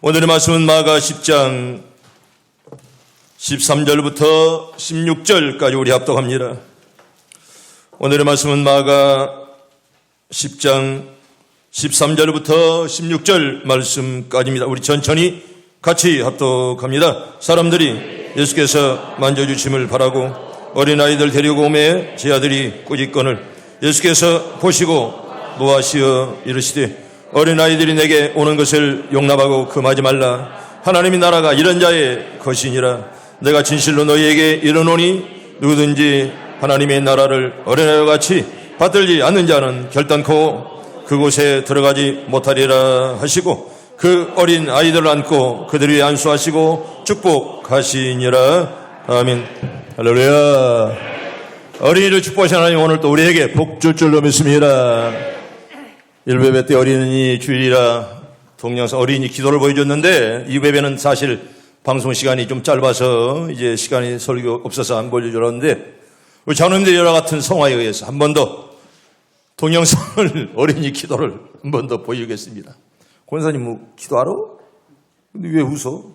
오늘의 말씀은 마가 10장 13절부터 16절까지 우리 합독합니다. 오늘의 말씀은 마가 10장 13절부터 16절 말씀까지입니다. 우리 천천히 같이 합독합니다. 사람들이 예수께서 만져주심을 바라고 어린아이들 데리고 오매 제 아들이 꾸짖거늘 예수께서 보시고 노하시어 이르시되 어린아이들이 내게 오는 것을 용납하고 금하지 말라. 하나님의 나라가 이런 자의 것이니라. 내가 진실로 너희에게 이르노니 누구든지 하나님의 나라를 어린아이와 같이 받들지 않는 자는 결단코 그곳에 들어가지 못하리라 하시고 그 어린 아이들을 안고 그들 위에 안수하시고 축복하시니라. 아멘. 할렐루야. 어린이를 축복하신 하나님 오늘 또 우리에게 복 줄 줄로 믿습니다. 1베베 때 어린이 주일이라 동영상 어린이 기도를 보여줬는데 이 베베는 사실 방송 시간이 좀 짧아서 이제 시간이 설교 없어서 안 보여주었는데 우리 장로님들 여러 같은 성화에 의해서 한 번 더 동영상을 어린이 기도를 한 번 더 보여주겠습니다. 권사님 뭐 기도하러? 근데 왜 웃어?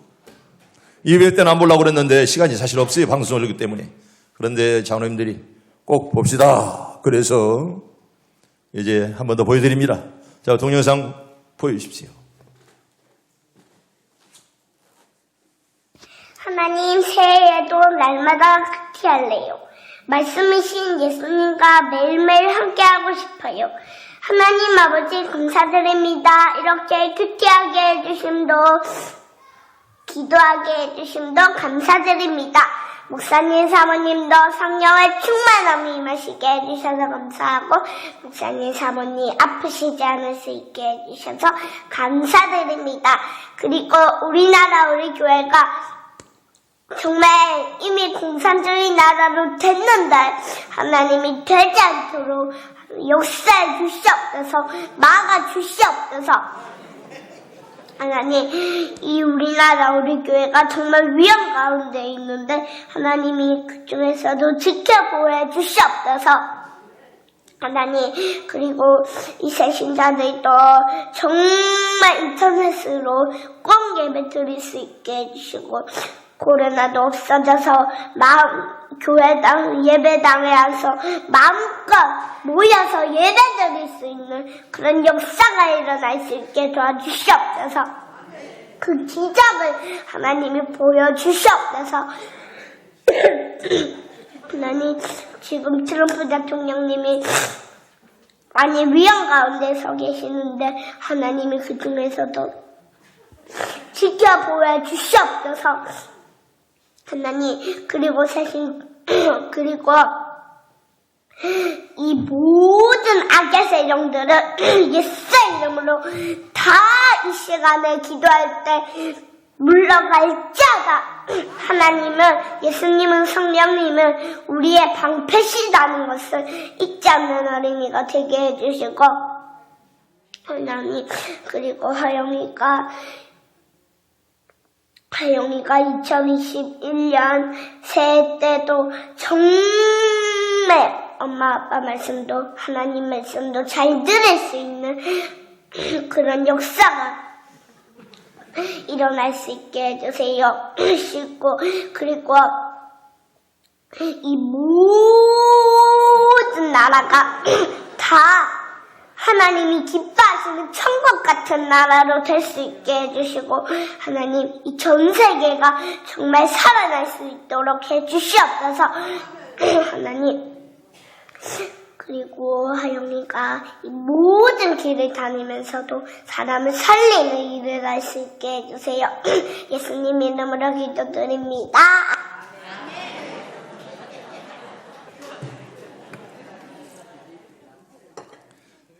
이 베베 때는 안 보려고 그랬는데 시간이 사실 없어요. 방송 올리기 때문에. 그런데 장로님들이 꼭 봅시다. 그래서 이제 한 번 더 보여드립니다. 자, 동영상 보여주십시오. 하나님, 새해에도 날마다 같이 할래요. 말씀이신 예수님과 매일매일 함께하고 싶어요. 하나님 아버지 감사드립니다. 이렇게 큐티하게 해주심도 기도하게 해주심도 감사드립니다. 목사님 사모님도 성령의 충만함이 임하시게 해주셔서 감사하고 목사님 사모님 아프시지 않을 수 있게 해주셔서 감사드립니다. 그리고 우리나라 우리 교회가 정말 이미 공산주의 나라로 됐는데 하나님이 되지 않도록 역사해 주시옵소서, 막아 주시옵소서. 하나님, 이 우리나라 우리 교회가 정말 위험 가운데 있는데 하나님이 그중에서도 지켜보여 주시옵소서. 하나님, 그리고 이 새신자들도 정말 인터넷으로 꼭 예배 드릴 수 있게 해주시고 코로나도 없어져서 교회당 예배당에 와서 마음껏 모여서 예배 드릴 수 있는 그런 역사가 일어날 수 있게 도와주시옵소서. 그 기적을 하나님이 보여주시옵소서. 하나님, 지금 트럼프 대통령님이 많이 위험 가운데 서 계시는데 하나님이 그 중에서도 지켜보여 주시옵소서. 하나님, 그리고 그리고 이 모든 악의 세력들을 예수 이름으로 다 이 시간에 기도할 때 물러갈지어다. 하나님은, 예수님은, 성령님은 우리의 방패시다는 것을 잊지 않는 어린이가 되게 해주시고, 하나님, 그리고 하영이가 2021년 새해 때도 정말 엄마 아빠 말씀도 하나님 말씀도 잘 들을 수 있는 그런 역사가 일어날 수 있게 해주세요. 그리고 이 모든 나라가 다 하나님이 기뻐하시는 천국 같은 나라로 될 수 있게 해주시고 하나님, 이 전 세계가 정말 살아날 수 있도록 해주시옵소서. 하나님, 그리고 하영이가 이 모든 길을 다니면서도 사람을 살리는 일을 할 수 있게 해주세요. 예수님 이름으로 기도드립니다.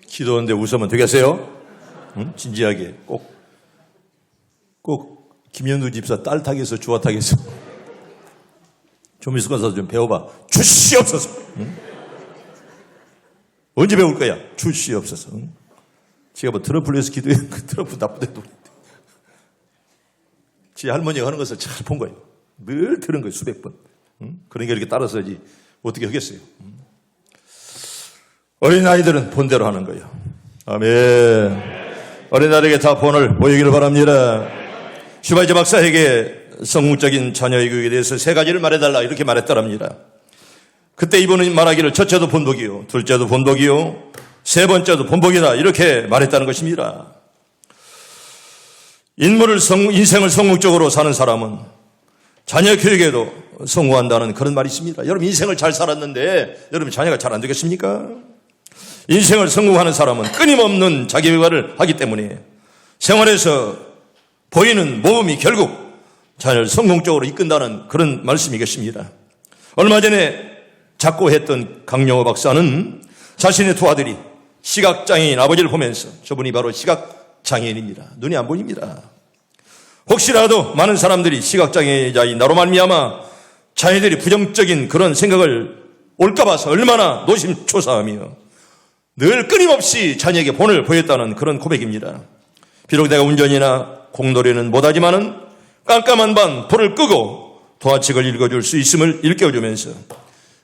기도하는데 웃으면 되겠어요? 응? 진지하게 꼭 김현두 집사 딸 타겠어, 주화 타겠어. 조미수 가서 좀 배워봐. 주시옵소서. 응? 언제 배울 거야? 주시옵소서. 응? 제가 뭐 트럼프를 위해서 기도해. 그 트럼프 나쁜 데도 제 할머니가 하는 것을 잘 본 거예요. 늘 들은 거예요, 수백 번. 응? 그러니까 이렇게 따라서지 어떻게 하겠어요? 응? 어린아이들은 본대로 하는 거예요. 아멘. 어린아이에게 다 본을 보이기를 바랍니다. 슈바이처 박사에게 성공적인 자녀의 교육에 대해서 세 가지를 말해달라 이렇게 말했더랍니다. 그때 이분은 말하기를 첫째도 본복이요, 둘째도 본복이요, 세 번째도 본복이다 이렇게 말했다는 것입니다. 인생을 성공적으로 사는 사람은 자녀 교육에도 성공한다는 그런 말이 있습니다. 여러분 인생을 잘 살았는데 여러분 자녀가 잘 안 되겠습니까? 인생을 성공하는 사람은 끊임없는 자기개발을 하기 때문에 생활에서 보이는 모험이 결국 자녀를 성공적으로 이끈다는 그런 말씀이겠습니다. 얼마 전에 작고했던 강영호 박사는 자신의 두 아들이 시각장애인 아버지를 보면서, 저분이 바로 시각장애인입니다. 눈이 안 보입니다. 혹시라도 많은 사람들이 시각장애자인 나로 말미암아 자녀들이 부정적인 그런 생각을 올까 봐서 얼마나 노심초사하며 늘 끊임없이 자녀에게 본을 보였다는 그런 고백입니다. 비록 내가 운전이나 공놀이는 못하지만은 깜깜한 밤 불을 끄고 동화책을 읽어줄 수 있음을 일깨워주면서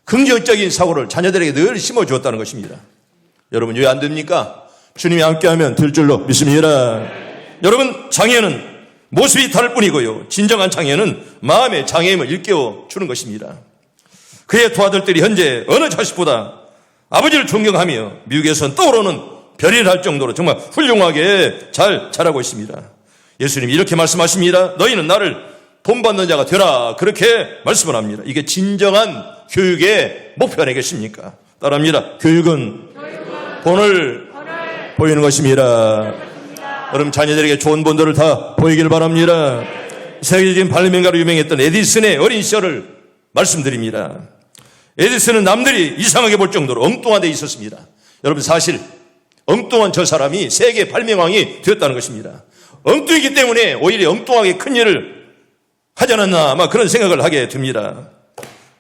긍정적인 사고를 자녀들에게 늘 심어주었다는 것입니다. 여러분 왜 안 됩니까? 주님이 함께하면 될 줄로 믿습니다. 여러분 장애는 모습이 다를 뿐이고요, 진정한 장애는 마음의 장애임을 일깨워주는 것입니다. 그의 두 아들들이 현재 어느 자식보다 아버지를 존경하며 미국에선 떠오르는 별일 할 정도로 정말 훌륭하게 잘 자라고 있습니다. 예수님이 이렇게 말씀하십니다. 너희는 나를 본받는 자가 되라, 그렇게 말씀을 합니다. 이게 진정한 교육의 목표 아니겠습니까? 따라합니다. 교육은 본을 보이는 것입니다. 여러분 자녀들에게 좋은 본들을 다 보이길 바랍니다. 세계적인 발명가로 유명했던 에디슨의 어린 시절을 말씀드립니다. 에디슨은 남들이 이상하게 볼 정도로 엉뚱한 데 있었습니다. 여러분 사실 엉뚱한 저 사람이 세계 발명왕이 되었다는 것입니다. 엉뚱이기 때문에 오히려 엉뚱하게 큰 일을 하지 않았나 아마 그런 생각을 하게 됩니다.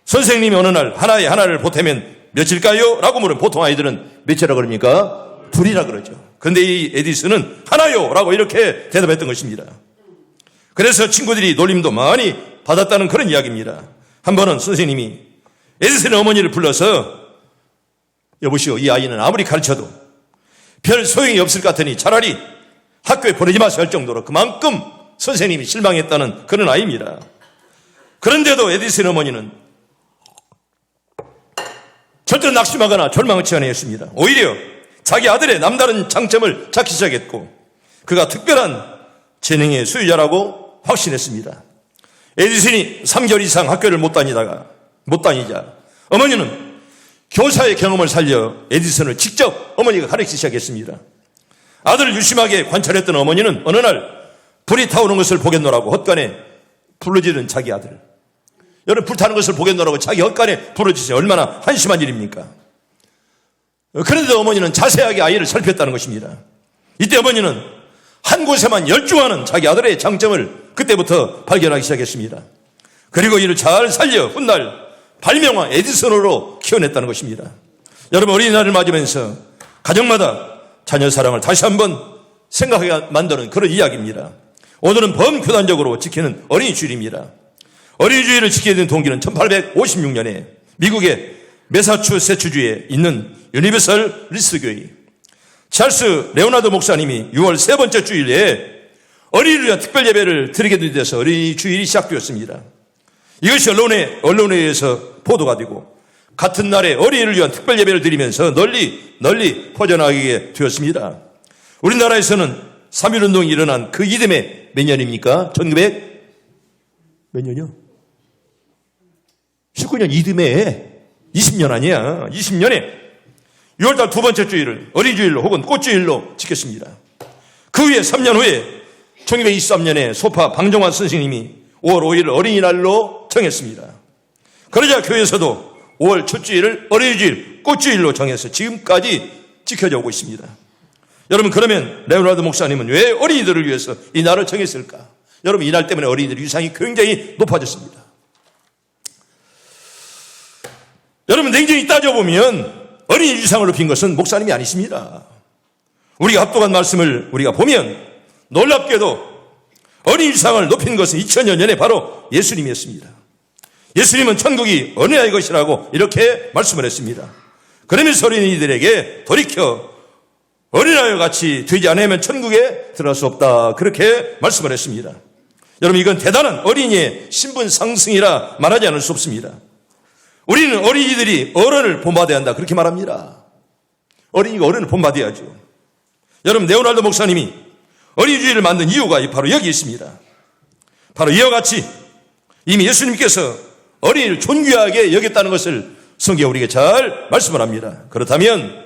선생님이 어느 날 하나를 보태면 며칠까요? 라고 물으면 보통 아이들은 몇이라 그럽니까? 둘이라 그러죠. 근데 이 에디슨은 하나요 라고 이렇게 대답했던 것입니다. 그래서 친구들이 놀림도 많이 받았다는 그런 이야기입니다. 한 번은 선생님이 에디슨의 어머니를 불러서 여보시오, 이 아이는 아무리 가르쳐도 별 소용이 없을 것 같으니 차라리 학교에 보내지 마세요 할 정도로 그만큼 선생님이 실망했다는 그런 아이입니다. 그런데도 에디슨의 어머니는 절대 낙심하거나 절망을 취하지 않았습니다. 오히려 자기 아들의 남다른 장점을 찾기 시작했고 그가 특별한 재능의 소유자라고 확신했습니다. 에디슨이 3개월 이상 학교를 못 다니자 어머니는 교사의 경험을 살려 에디슨을 직접 어머니가 가르치기 시작했습니다. 아들을 유심하게 관찰했던 어머니는 어느 날 불이 타오르는 것을 보겠노라고 헛간에 불러지는 자기 아들, 여러분 불타는 것을 보겠노라고 자기 헛간에 불러지세요. 얼마나 한심한 일입니까? 그런데 어머니는 자세하게 아이를 살폈다는 것입니다. 이때 어머니는 한 곳에만 열중하는 자기 아들의 장점을 그때부터 발견하기 시작했습니다. 그리고 이를 잘 살려 훗날 발명왕 에디슨으로 키워냈다는 것입니다. 여러분 어린이날을 맞으면서 가정마다 자녀 사랑을 다시 한번 생각하게 만드는 그런 이야기입니다. 오늘은 범교단적으로 지키는 어린이 주일입니다. 어린이 주일을 지키게 된 동기는 1856년에 미국의 매사추세츠주에 있는 유니버설 리스 교회 찰스 레오나드 목사님이 6월 세 번째 주일에 어린이를 위한 특별 예배를 드리게 돼서 어린이 주일이 시작되었습니다. 이것이 언론에 의해서 보도가 되고 같은 날에 어린이를 위한 특별 예배를 드리면서 널리 퍼져나가게 되었습니다. 우리나라에서는 3.1운동이 일어난 그 이듬해 몇 년입니까? 1900 몇 년이요? 19년 이듬해에 20년 아니야. 20년에 6월달 두 번째 주일을 어린이주일로 혹은 꽃주일로 지켰습니다. 그 후에 3년 후에 1923년에 소파 방정환 선생님이 5월 5일을 어린이날로 정했습니다. 그러자 교회에서도 5월 첫 주일을 어린이주일, 꽃주일로 정해서 지금까지 지켜져 오고 있습니다. 여러분 그러면 레오나르도 목사님은 왜 어린이들을 위해서 이 날을 정했을까? 여러분 이 날 때문에 어린이들의 위상이 굉장히 높아졌습니다. 여러분 냉정히 따져보면 어린이 위상을 높인 것은 목사님이 아니십니다. 우리가 합독한 말씀을 우리가 보면 놀랍게도 어린이 위상을 높인 것은 2000년 전에 바로 예수님이었습니다. 예수님은 천국이 어린아이의 것이라고 이렇게 말씀을 했습니다. 그러면서 어린이들에게 돌이켜 어린아이와 같이 되지 않으면 천국에 들어갈 수 없다 그렇게 말씀을 했습니다. 여러분, 이건 대단한 어린이의 신분 상승이라 말하지 않을 수 없습니다. 우리는 어린이들이 어른을 본받아야 한다, 그렇게 말합니다. 어린이가 어른을 본받아야죠. 여러분, 레오날도 목사님이 어린이주의를 만든 이유가 바로 여기 있습니다. 바로 이와 같이 이미 예수님께서 어린이를 존귀하게 여겼다는 것을 성경에 우리에게 잘 말씀을 합니다. 그렇다면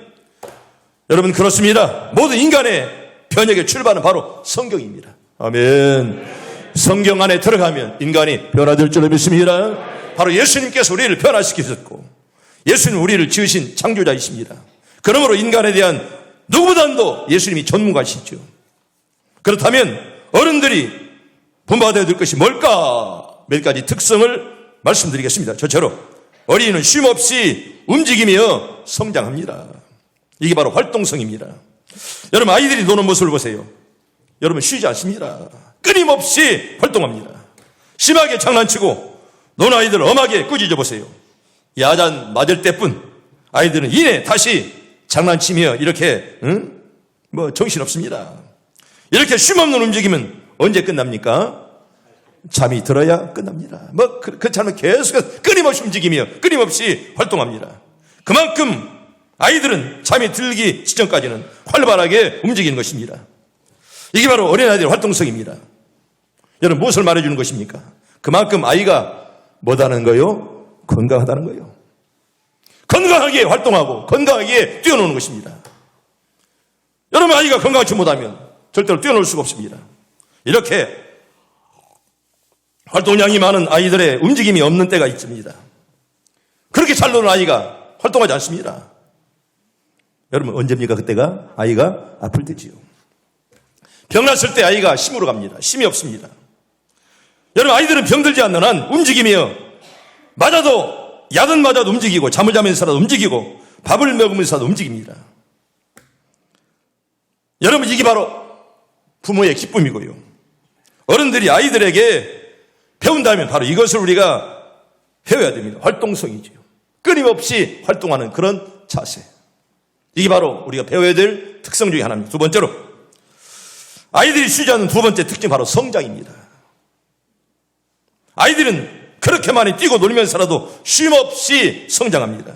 여러분, 그렇습니다. 모든 인간의 변혁의 출발은 바로 성경입니다. 아멘. 성경 안에 들어가면 인간이 변화될 줄로 믿습니다. 바로 예수님께서 우리를 변화시키셨고 예수는 우리를 지으신 창조자이십니다. 그러므로 인간에 대한 누구보다도 예수님이 전문가시죠. 그렇다면 어른들이 본받아야 될 것이 뭘까? 몇 가지 특성을 말씀드리겠습니다. 저처럼 어린이는 쉼없이 움직이며 성장합니다. 이게 바로 활동성입니다. 여러분, 아이들이 노는 모습을 보세요. 여러분, 쉬지 않습니다. 끊임없이 활동합니다. 심하게 장난치고 노는 아이들을 엄하게 꾸짖어 보세요. 야단 맞을 때뿐 아이들은 이내 다시 장난치며 이렇게 정신없습니다. 이렇게 쉼없는 움직임은 언제 끝납니까? 잠이 들어야 끝납니다. 그렇지않으면 계속해서 끊임없이 움직이며 끊임없이 활동합니다. 그만큼 아이들은 잠이 들기 직전까지는 활발하게 움직이는 것입니다. 이게 바로 어린아이들의 활동성입니다. 여러분, 무엇을 말해주는 것입니까? 그만큼 아이가 뭐다는 거요? 건강하다는 거요. 건강하게 활동하고 건강하게 뛰어노는 것입니다. 여러분, 아이가 건강하지 못하면 절대로 뛰어놀 수가 없습니다. 이렇게 활동량이 많은 아이들의 움직임이 없는 때가 있습니다. 그렇게 잘 노는 아이가 활동하지 않습니다. 여러분, 언제입니까? 그때가 아이가 아플 때지요. 병났을 때 아이가 심으로 갑니다. 힘이 없습니다. 여러분, 아이들은 병들지 않는 한 움직이며 맞아도 야단 맞아도 움직이고 잠을 자면서라도 움직이고 밥을 먹으면서라도 움직입니다. 여러분, 이게 바로 부모의 기쁨이고요. 어른들이 아이들에게 배운다면 바로 이것을 우리가 배워야 됩니다. 활동성이죠. 끊임없이 활동하는 그런 자세. 이게 바로 우리가 배워야 될 특성 중에 하나입니다. 두 번째로, 아이들이 쉬지 않는 두 번째 특징이 바로 성장입니다. 아이들은 그렇게 많이 뛰고 놀면서라도 쉼없이 성장합니다.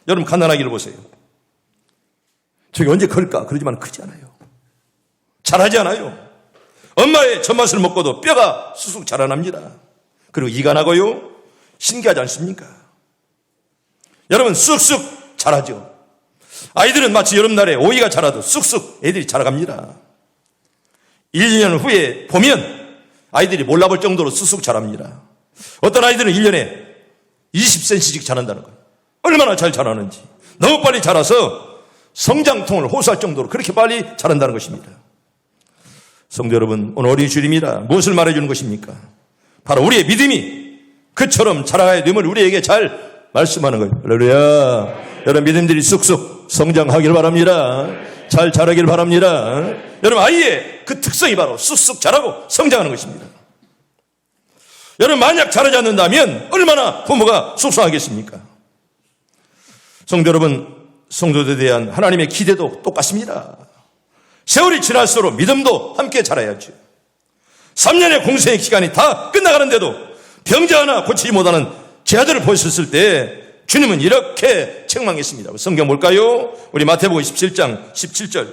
여러분, 갓난아기를 보세요. 저게 언제 클까? 그러지만 크지 않아요. 자라지 않아요. 엄마의 젖맛을 먹고도 뼈가 쑥쑥 자라납니다. 그리고 이가 나고요. 신기하지 않습니까? 여러분, 쑥쑥 자라죠. 아이들은 마치 여름날에 오이가 자라도 쑥쑥 애들이 자라갑니다. 1, 2년 후에 보면 아이들이 몰라볼 정도로 쑥쑥 자랍니다. 어떤 아이들은 1년에 20cm씩 자란다는 거예요. 얼마나 잘 자라는지. 너무 빨리 자라서 성장통을 호소할 정도로 그렇게 빨리 자란다는 것입니다. 성도 여러분, 오늘 어린이 주일입니다. 무엇을 말해주는 것입니까? 바로 우리의 믿음이 그처럼 자라가야 됨을 우리에게 잘 말씀하는 거예요. 할렐루야. 여러분, 믿음들이 쑥쑥 성장하길 바랍니다. 잘 자라길 바랍니다. 여러분, 아이의 그 특성이 바로 쑥쑥 자라고 성장하는 것입니다. 여러분, 만약 자라지 않는다면 얼마나 부모가 속상하겠습니까? 성도 여러분, 성도들에 대한 하나님의 기대도 똑같습니다. 세월이 지날수록 믿음도 함께 자라야죠. 3년의 공생의 기간이 다 끝나가는데도 병자 하나 고치지 못하는 제 아들을 보셨을 때 주님은 이렇게 책망했습니다. 성경 볼까요? 우리 마태복음 17장 17절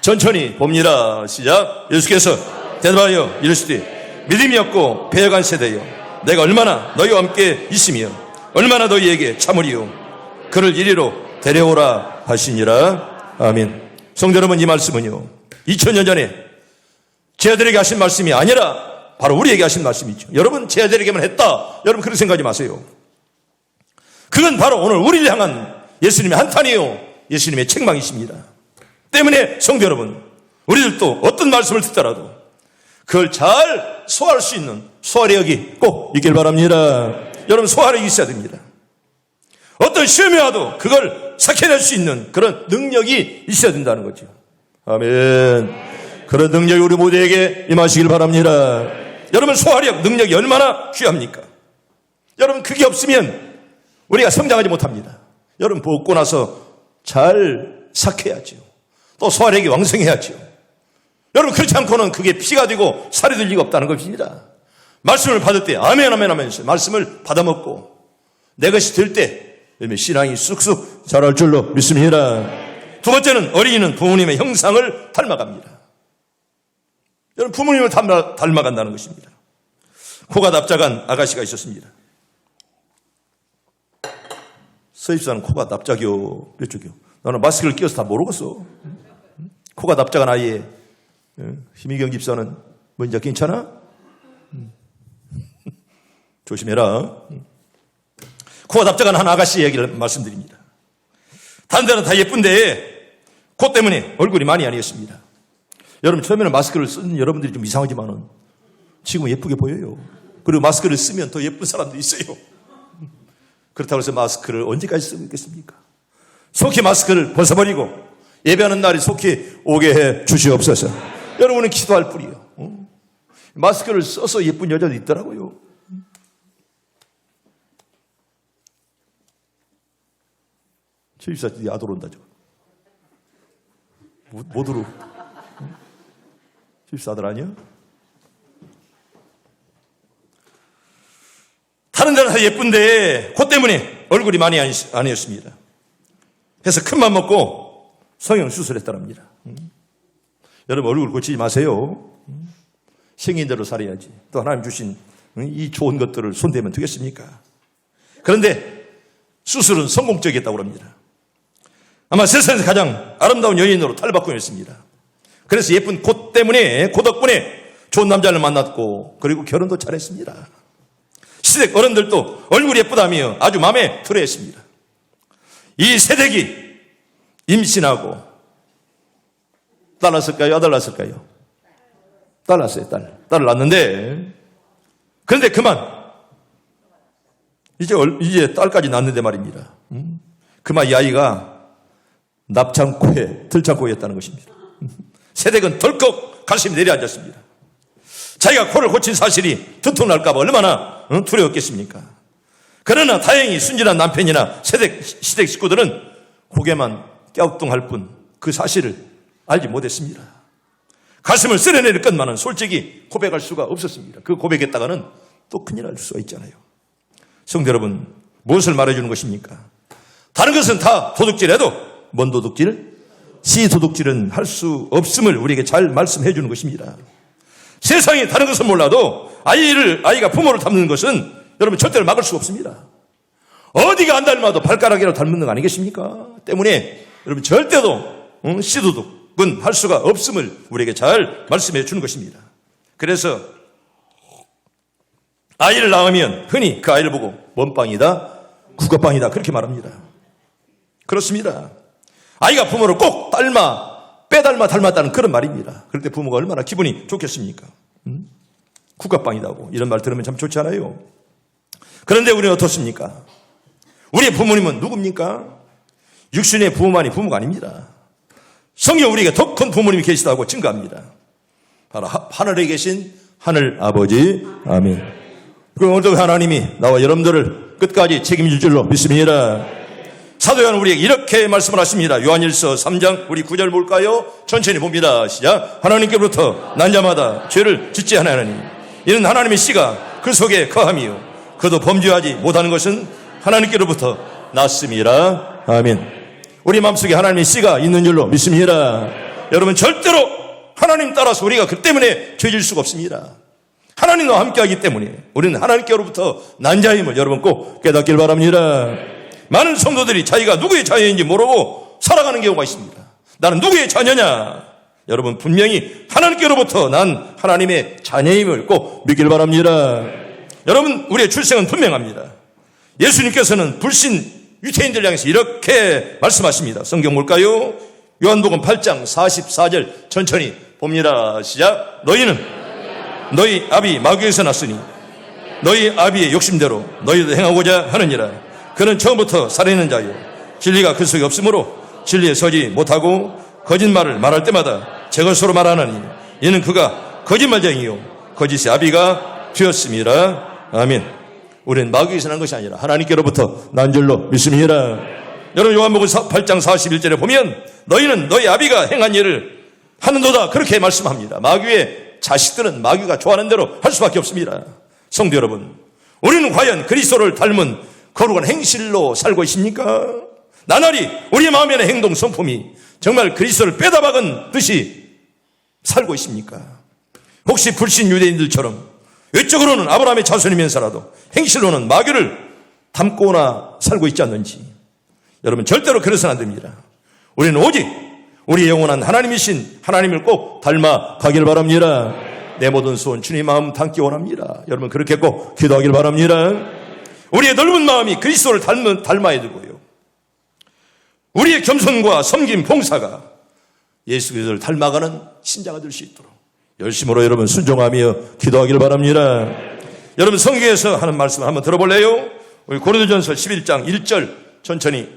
천천히 봅니다. 시작. 예수께서 대답하여 이르시되 믿음이 없고 배역한 세대여, 내가 얼마나 너희와 함께 있으며 얼마나 너희에게 참으리요, 그를 이리로 데려오라 하시니라. 아멘. 성도 여러분, 이 말씀은요 2000년 전에 제 아들에게 하신 말씀이 아니라 바로 우리에게 하신 말씀이죠. 여러분, 제 아들에게만 했다, 여러분 그렇게 생각하지 마세요. 그건 바로 오늘 우리를 향한 예수님의 한탄이요 예수님의 책망이십니다. 때문에 성도 여러분, 우리들도 어떤 말씀을 듣더라도 그걸 잘 소화할 수 있는 소화력이 꼭 있길 바랍니다. 여러분, 소화력이 있어야 됩니다. 어떤 시험이 와도 그걸 삭혀낼 수 있는 그런 능력이 있어야 된다는 거죠. 아멘. 그런 능력이 우리 모두에게 임하시길 바랍니다. 여러분, 소화력, 능력이 얼마나 귀합니까? 여러분, 그게 없으면 우리가 성장하지 못합니다. 여러분, 먹고 나서 잘 삭혀야죠. 또 소화력이 왕성해야죠. 여러분, 그렇지 않고는 그게 피가 되고 살이 될 리가 없다는 것입니다. 말씀을 받을 때 아멘 아멘 하면서 말씀을 받아먹고 내 것이 될 때 신앙이 쑥쑥 자랄 줄로 믿습니다. 두 번째는 어린이는 부모님의 형상을 닮아갑니다. 여러분, 부모님을 닮아간다는 것입니다. 코가 납작한 아가씨가 있었습니다. 서입사는 코가 납작이요. 몇 쪽이요? 나는 마스크를 끼워서 다 모르겠어. 코가 납작한 아이의 힘이경 집사는 뭔지 괜찮아? 조심해라. 코가 납작한 한 아가씨 얘기를 말씀드립니다. 다른 데는 다 예쁜데 코 때문에 얼굴이 많이 아니었습니다. 여러분, 처음에는 마스크를 쓰는 여러분들이 좀 이상하지만은 지금은 예쁘게 보여요. 그리고 마스크를 쓰면 더 예쁜 사람도 있어요. 그렇다고 해서 마스크를 언제까지 쓰고 있겠습니까? 속히 마스크를 벗어버리고 예배하는 날이 속히 오게 해 주시옵소서. 여러분은 기도할 뿐이요. 마스크를 써서 예쁜 여자도 있더라고요. 최입사들이 아들 온다, 저거. 못 들어. 최입사 아들 아니야? 다른 데는 다 예쁜데 코 때문에 얼굴이 많이 아니었습니다. 그래서 큰맘 먹고 성형수술했다랍니다. 여러분, 얼굴 고치지 마세요. 생긴 대로 살아야지. 또 하나님 주신 이 좋은 것들을 손대면 되겠습니까? 그런데 수술은 성공적이었다고 합니다. 아마 세상에서 가장 아름다운 여인으로 탈바꿈했습니다. 그래서 예쁜 코 때문에, 코 덕분에 좋은 남자를 만났고 그리고 결혼도 잘했습니다. 시댁 어른들도 얼굴이 예쁘다며 아주 마음에 들어했습니다. 이 세댁이 임신하고 딸 낳았을까요? 아들 낳았을까요? 딸 낳았어요. 딸을 낳았는데, 그런데 그만 이제 딸까지 낳았는데 말입니다. 그만 이 아이가 납창코에 들창코였다는 것입니다. 세댁은 덜컥 가슴이 내려앉았습니다. 자기가 코를 고친 사실이 들통날까 봐 얼마나 두려웠겠습니까? 그러나 다행히 순진한 남편이나 시댁 식구들은 고개만 갸우뚱할 뿐 그 사실을 알지 못했습니다. 가슴을 쓸어내릴 것만은 솔직히 고백할 수가 없었습니다. 그 고백했다가는 또 큰일 날 수가 있잖아요. 성도 여러분, 무엇을 말해주는 것입니까? 다른 것은 다 도둑질해도 뭔 도둑질? 시 도둑질은 할 수 없음을 우리에게 잘 말씀해 주는 것입니다. 세상에 다른 것은 몰라도 아이가 부모를 닮는 것은 여러분 절대로 막을 수가 없습니다. 어디가 안 닮아도 발가락이라도 닮는 거 아니겠습니까? 때문에 여러분 절대로 시도둑은 할 수가 없음을 우리에게 잘 말씀해 주는 것입니다. 그래서 아이를 낳으면 흔히 그 아이를 보고 몸빵이다, 국어빵이다 그렇게 말합니다. 그렇습니다. 아이가 부모를 꼭 빼닮아 닮았다는 그런 말입니다. 그럴 때 부모가 얼마나 기분이 좋겠습니까? 국가빵이다고 이런 말 들으면 참 좋지 않아요? 그런데 우리는 어떻습니까? 우리의 부모님은 누굽니까? 육신의 부모만이 부모가 아닙니다. 성경 우리에게 더 큰 부모님이 계시다고 증거합니다. 바로 하늘에 계신 하늘 아버지. 아멘. 그럼 오늘도 하나님이 나와 여러분들을 끝까지 책임질 줄로 믿습니다. 사도 요한은 우리에게 이렇게 말씀을 하십니다. 요한일서 3장 우리 9절 볼까요? 천천히 봅니다. 시작. 하나님께로부터 난 자마다 죄를 짓지 않으나니 이는 하나님의 씨가 그 속에 거함이요 그도 범죄하지 못하는 것은 하나님께로부터 났음이라. 아멘. 우리 마음속에 하나님의 씨가 있는 줄로 믿습니다. 여러분 절대로 하나님 따라서 우리가 그 때문에 죄질 수가 없습니다. 하나님과 함께하기 때문에 우리는 하나님께로부터 난 자임을 여러분 꼭 깨닫길 바랍니다. 많은 성도들이 자기가 누구의 자녀인지 모르고 살아가는 경우가 있습니다. 나는 누구의 자녀냐? 여러분 분명히 하나님께로부터 난 하나님의 자녀임을 꼭 믿길 바랍니다. 여러분 우리의 출생은 분명합니다. 예수님께서는 불신 유태인들 향해서 이렇게 말씀하십니다. 성경 볼까요? 요한복음 8장 44절 천천히 봅니다. 시작. 너희는 너희 아비 마귀에서 났으니 너희 아비의 욕심대로 너희도 행하고자 하느니라. 그는 처음부터 살아있는 자요 진리가 그 속에 없으므로 진리에 서지 못하고 거짓말을 말할 때마다 제 것으로 말하나니 이는 그가 거짓말쟁이요 거짓의 아비가 되었음이라. 아멘. 우리는 마귀에서 난 것이 아니라 하나님께로부터 난 줄로 믿습니다. 여러분 요한복음 8장 41절에 보면 너희는 너희 아비가 행한 일을 하는도다 그렇게 말씀합니다. 마귀의 자식들은 마귀가 좋아하는 대로 할 수밖에 없습니다. 성도 여러분, 우리는 과연 그리스도를 닮은 거룩한 행실로 살고 있습니까? 나날이 우리의 마음의 행동 성품이 정말 그리스도를 빼다박은 듯이 살고 있습니까? 혹시 불신 유대인들처럼 외적으로는 아브라함의 자손이면서라도 행실로는 마귀를 닮고나 살고 있지 않는지, 여러분 절대로 그래서는 안 됩니다. 우리는 오직 우리의 영원한 하나님이신 하나님을 꼭 닮아 가길 바랍니다. 내 모든 소원 주님 마음 닮기 원합니다. 여러분 그렇게 꼭 기도하길 바랍니다. 우리의 넓은 마음이 그리스도를 닮아야 되고요, 우리의 겸손과 섬김, 봉사가 예수 그리스도를 닮아가는 신자가 될 수 있도록 열심으로 여러분 순종하며 기도하길 바랍니다. 여러분 성경에서 하는 말씀 한번 들어볼래요? 우리 고린도전서 11장 1절 천천히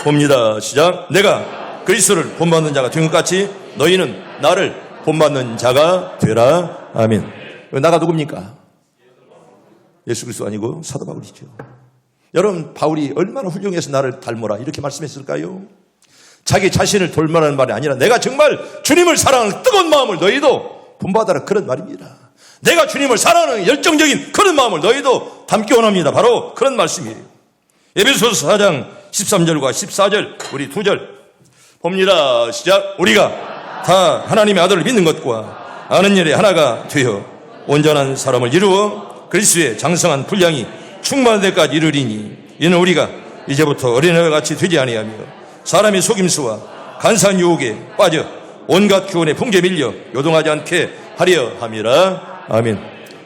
봅니다. 시작. 내가 그리스도를 본받는 자가 된 것 같이 너희는 나를 본받는 자가 되라. 아멘. 나가 누굽니까? 예수 그리스도 아니고 사도 바울이죠. 여러분 바울이 얼마나 훌륭해서 나를 닮으라 이렇게 말씀했을까요? 자기 자신을 돌만하는 말이 아니라 내가 정말 주님을 사랑하는 뜨거운 마음을 너희도 본받아라 그런 말입니다. 내가 주님을 사랑하는 열정적인 그런 마음을 너희도 담기 원합니다. 바로 그런 말씀이에요. 에베소서 4장 13절과 14절 우리 2절 봅니다. 시작. 우리가 다 하나님의 아들을 믿는 것과 아는 일에 하나가 되어 온전한 사람을 이루어 그리스도의 장성한 분량이 충만할 때까지 이르리니 이는 우리가 이제부터 어린애와 같이 되지 아니하며 사람의 속임수와 간사한 유혹에 빠져 온갖 교훈의 풍조에 밀려 요동하지 않게 하려 함이라. 아멘.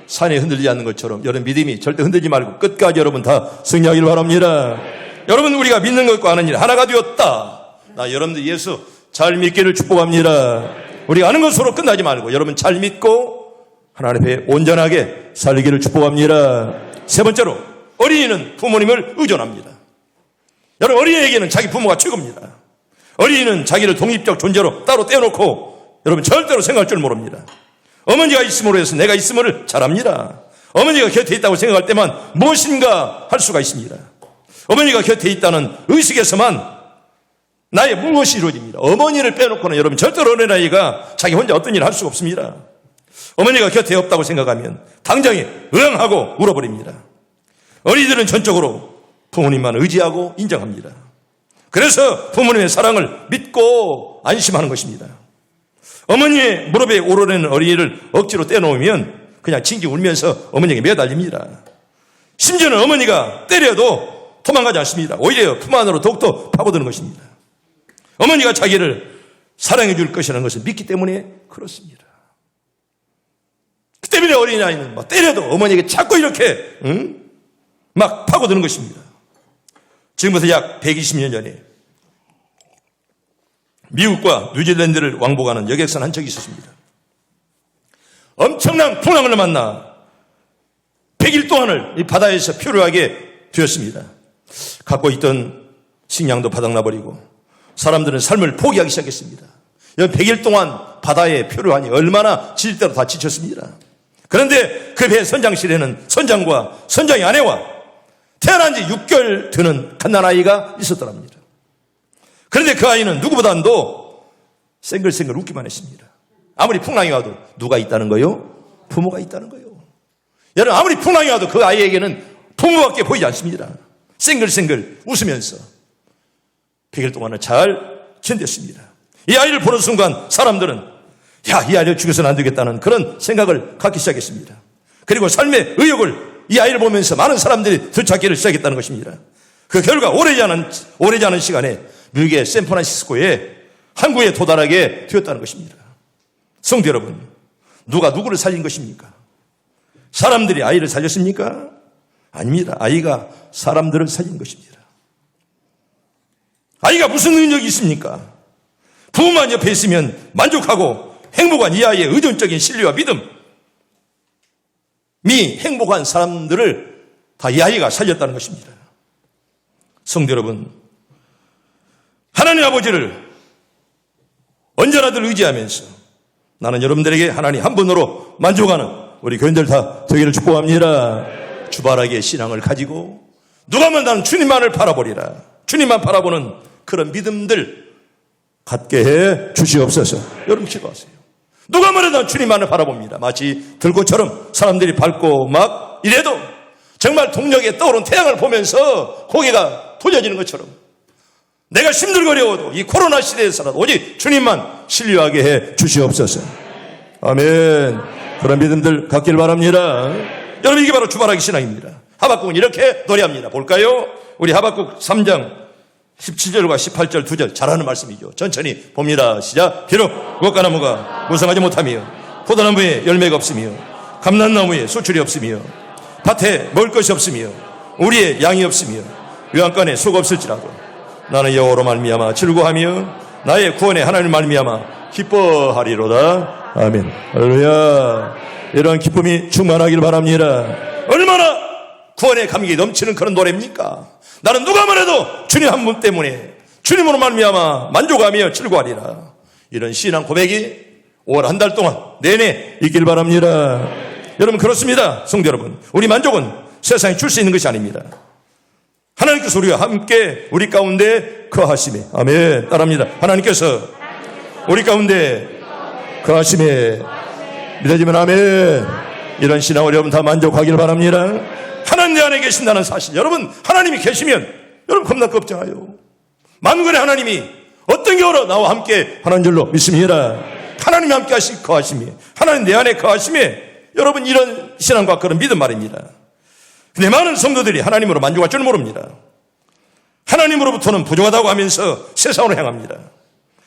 산이 흔들리지 않는 것처럼 여러분 믿음이 절대 흔들지 말고 끝까지 여러분 다 승리하길 바랍니다. 여러분 우리가 믿는 것과 아는 일 하나가 되었다. 나 여러분들 예수 잘 믿기를 축복합니다. 우리가 아는 것으로 끝나지 말고 여러분 잘 믿고 하나님 앞에 온전하게 살기를 축복합니다. 세 번째로 어린이는 부모님을 의존합니다. 여러분 어린이에게는 자기 부모가 최고입니다. 어린이는 자기를 독립적 존재로 따로 떼어놓고 여러분 절대로 생각할 줄 모릅니다. 어머니가 있음으로 해서 내가 있음을 잘합니다. 어머니가 곁에 있다고 생각할 때만 무엇인가 할 수가 있습니다. 어머니가 곁에 있다는 의식에서만 나의 무엇이 이루어집니다. 어머니를 빼놓고는 여러분 절대로 어린아이가 자기 혼자 어떤 일을 할 수가 없습니다. 어머니가 곁에 없다고 생각하면 당장에 으앙하고 울어버립니다. 어린이들은 전적으로 부모님만 의지하고 인정합니다. 그래서 부모님의 사랑을 믿고 안심하는 것입니다. 어머니의 무릎에 오르내는 어린이를 억지로 떼놓으면 그냥 징징 울면서 어머니에게 매달립니다. 심지어는 어머니가 때려도 도망가지 않습니다. 오히려 품 안으로 더욱더 파고드는 것입니다. 어머니가 자기를 사랑해 줄 것이라는 것을 믿기 때문에 그렇습니다. 그 때문에 어린아이는 막 때려도 어머니에게 자꾸 이렇게 막 파고드는 것입니다. 지금부터 약 120년 전에 미국과 뉴질랜드를 왕복하는 여객선 한 척이 있었습니다. 엄청난 풍랑을 만나 100일 동안을 이 바다에서 표류하게 되었습니다. 갖고 있던 식량도 바닥나버리고 사람들은 삶을 포기하기 시작했습니다. 100일 동안 바다에 표류하니 얼마나 지칠 대로 다 지쳤습니다. 그런데 그 배 선장실에는 선장과 선장의 아내와 태어난 지 6개월 되는 갓난아이가 있었더랍니다. 그런데 그 아이는 누구보다도 생글생글 웃기만 했습니다. 아무리 풍랑이 와도 누가 있다는 거요? 부모가 있다는 거요. 여러분 아무리 풍랑이 와도 그 아이에게는 부모밖에 보이지 않습니다. 생글생글 웃으면서 100일 동안을 잘 견뎠습니다. 이 아이를 보는 순간 사람들은 이 아이를 죽여서는 안 되겠다는 그런 생각을 갖기 시작했습니다. 그리고 삶의 의욕을 이 아이를 보면서 많은 사람들이 되찾기를 시작했다는 것입니다. 그 결과 오래지 않은 시간에 미국의 샌프란시스코에 항구에 도달하게 되었다는 것입니다. 성도 여러분, 누가 누구를 살린 것입니까? 사람들이 아이를 살렸습니까? 아닙니다. 아이가 사람들을 살린 것입니다. 아이가 무슨 능력이 있습니까? 부모만 옆에 있으면 만족하고 행복한 이 아이의 의존적인 신뢰와 믿음이 행복한 사람들을 다 이 아이가 살렸다는 것입니다. 성도 여러분, 하나님 아버지를 언제나들 의지하면서 나는 여러분들에게 하나님 한 분으로 만족하는 우리 교인들 다 되기를 축복합니다. 주발하게 신앙을 가지고 누가 하면 나는 주님만을 바라보리라. 주님만 바라보는 그런 믿음들 갖게 해 주시옵소서. 여러분 기도하세요. 누가 뭐래도 주님만을 바라봅니다. 마치 들꽃처럼 사람들이 밟고 막 이래도 정말 동력에 떠오른 태양을 보면서 고개가 돌려지는 것처럼 내가 힘들거려도 이 코로나 시대에서라도 오직 주님만 신뢰하게 해 주시옵소서. 아멘. 그런 믿음들 갖길 바랍니다. 여러분 이게 바로 주바라기 신앙입니다. 하박국은 이렇게 노래합니다. 볼까요? 우리 하박국 3장 17절과 18절 2절 잘하는 말씀이죠. 천천히 봅니다. 시작. 비록 무화과나무가 무성하지 못하며 포도나무에 열매가 없으며 감람나무에 수출이 없으며 밭에 먹을 것이 없으며 우리의 양이 없으며 외양간에 소가 없을지라도 나는 여호와로 말미암아 즐거워하며 나의 구원의 하나님을 말미암아 기뻐하리로다. 아멘. 할렐루야. 이런 기쁨이 충만하길 바랍니다. 얼마나 구원의 감격이 넘치는 그런 노래입니까? 나는 누가 말해도 주님 한 분 때문에 주님으로 말미암아 만족하며 즐거워하리라. 이런 신앙 고백이 5월 한 달 동안 내내 있길 바랍니다. 여러분 그렇습니다. 성도 여러분, 우리 만족은 세상에 줄 수 있는 것이 아닙니다. 하나님께서 우리와 함께 우리 가운데 거하심에, 아멘. 따라합니다. 하나님께서 우리 가운데 거하심에, 믿어지면 아멘. 이런 신앙을 여러분 다 만족하길 바랍니다. 하나님 내 안에 계신다는 사실, 여러분 하나님이 계시면 여러분 겁나 겁잖아요. 만군의 하나님이 어떤 경우로 나와 함께 하는 줄로 믿습니다. 하나님이 함께 거하심이, 하나님 내 안에 거하심에, 여러분 이런 신앙과 그런 믿음 말입니다. 근데 많은 성도들이 하나님으로 만족할 줄 모릅니다. 하나님으로부터는 부족하다고 하면서 세상으로 향합니다.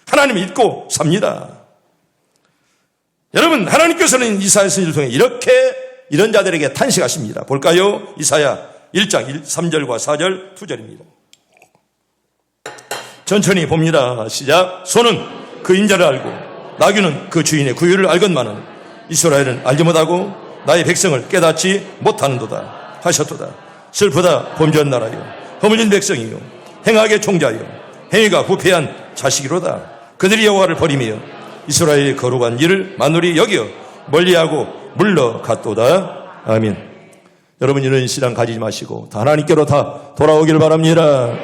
하나님을 잊고 삽니다. 여러분 하나님께서는 이사야 선지자를 통해 이렇게 이런 자들에게 탄식하십니다. 볼까요? 이사야 1장 3절과 4절 2절입니다. 천천히 봅니다. 시작. 소는 그 인자를 알고 나귀는 그 주인의 구유를 알건만은 이스라엘은 알지 못하고 나의 백성을 깨닫지 못하는도다 하셨도다. 슬프다 범죄한 나라요 허물진 백성이요 행악의 총자요 행위가 부패한 자식이로다. 그들이 여호와를 버리며 이스라엘의 거룩한 일을 만홀히 여겨 멀리하고 물러갔도다. 아멘. 여러분 이런 신앙 가지지 마시고 다 하나님께로 다 돌아오길 바랍니다.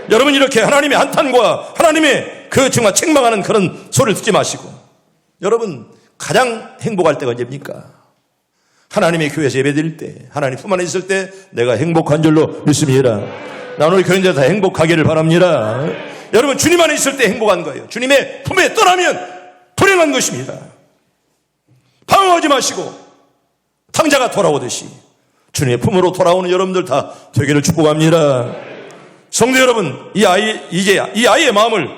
여러분 이렇게 하나님의 한탄과 하나님의 그 정말 책망하는 그런 소리를 듣지 마시고, 여러분 가장 행복할 때가 언제입니까? 하나님의 교회에서 예배드릴 때, 하나님 품 안에 있을 때 내가 행복한 줄로 믿습니다. 나 오늘 교인들 다 행복하기를 바랍니다. 여러분 주님 안에 있을 때 행복한 거예요. 주님의 품에 떠나면 불행한 것입니다. 방황하지 마시고 탕자가 돌아오듯이 주님의 품으로 돌아오는 여러분들 다 되기를 축복합니다. 성도 여러분, 이제 이 아이의 마음을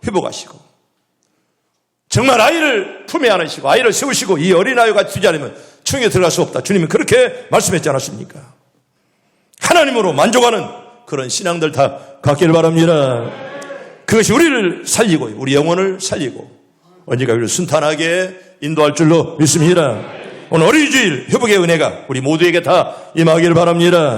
회복하시고 정말 아이를 품에 안으시고 아이를 세우시고 이 어린아이가 되지 않으면 충에 들어갈 수 없다. 주님은 그렇게 말씀했지 않았습니까? 하나님으로 만족하는 그런 신앙들 다 갖기를 바랍니다. 그것이 우리를 살리고 우리 영혼을 살리고 언젠가 우리를 순탄하게 인도할 줄로 믿습니다. 오늘 어린이주일 회복의 은혜가 우리 모두에게 다 임하기를 바랍니다.